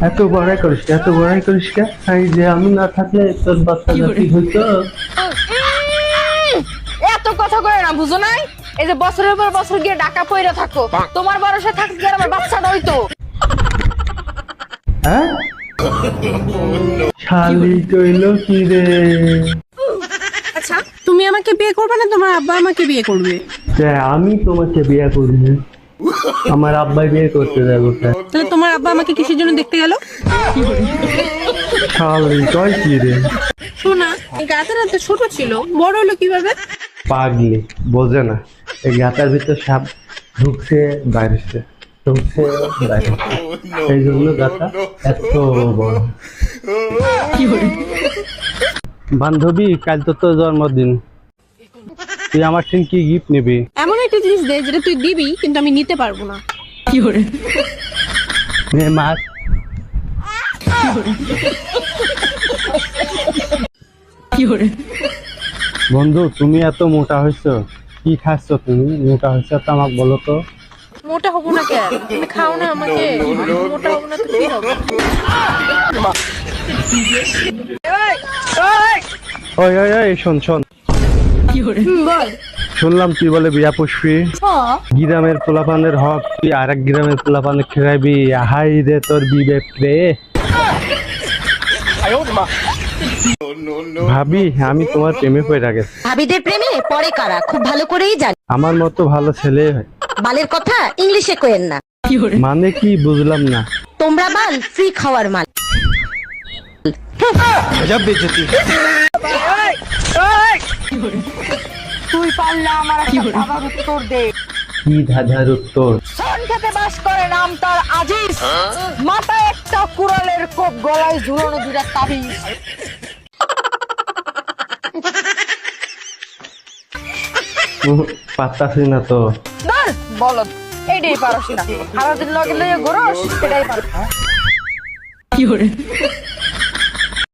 এত বড়াই করিস কে, এত বড়াই করিস কে? এই যে আমি না থাকলে তোর বাচ্চাটা কি হইতো? এত কথা কয় না, বুঝো নাই? এই যে বছরের পর বছর গিয়ে ঢাকা পইরা থাকো, তোমার ভরসা থাকতে গেলে আমার বাচ্চাটা হইতো। হ্যাঁ, শালি কইল কি রে? আচ্ছা, তুমি আমাকে বিয়ে করবে না তোমার আব্বা আমাকে বিয়ে করবে? যে আমি তোমাকে বিয়ে করব, আমার আব্বাই বিয়ে করতে যাবো। তাহলে তোমার আব্বা আমাকে কিসের জন্য দেখতে গেল? শালি কয় কি রে? শোনা, এই গাছের এত ছোট ছিল, বড় হলো কিভাবে? পাগলি বোঝে না, এই গাতার ভিতর সাপ ঢুকছে বাইরেছে, ঢুকছে বাইরেছে, এই জন্য গাতা এত বড়। বান্ধবী, কাল তো তোর জন্মদিন, তুই আমার থেকে কি গিফট নিবি? এমন একটা জিনিস দে যেটা তুই দিবি কিন্তু আমি নিতে পারবো না। নে মার। বন্ধু, তুমি এত মোটা হয়েছো, কি খাচ্ছ তুমি? মোটা হয়েছো তো আমাকে বলো তো। মোটা হবো না কেন? তুমি খাও না আমাকে। মোটা হবো না তো কি হবে? ওই ওই ওই, শোন শোন, বল। শুনলাম তুই বলে বিয়া পুষবি, গ্রামের পোলাপানের হক তুই আর এক গ্রামের পোলাপানে খেলাবি। হাই রে তোর বিবেক রে। ভাবি, আমি তোমার প্রেমে পড়ে গেছি। ভাবিদের প্রেমে পড়ে কারা খুব ভালো করেই জানি। আমার মতো ভালো ছেলে হয়। বালের কথা ইংলিশে কইেন না। মানে কি বুঝলাম না। তোমরা বাল ফ্রি খাওয়ার মাল। তুই পারলে আমার একটা ধাঁধার উত্তর দে। কি ধাঁধার উত্তর? শোন খেতে বাস করে, নাম তার আজিজ, মাথায় একটা কুড়ালের কোপ, গলায় ঝুলানো দুটা তাবিজ। পাত্তাছি না তো। ধর বলদ, এইটাই পারস না, সারাদিন লগে লগে ঘোরস, সেটাই পারস।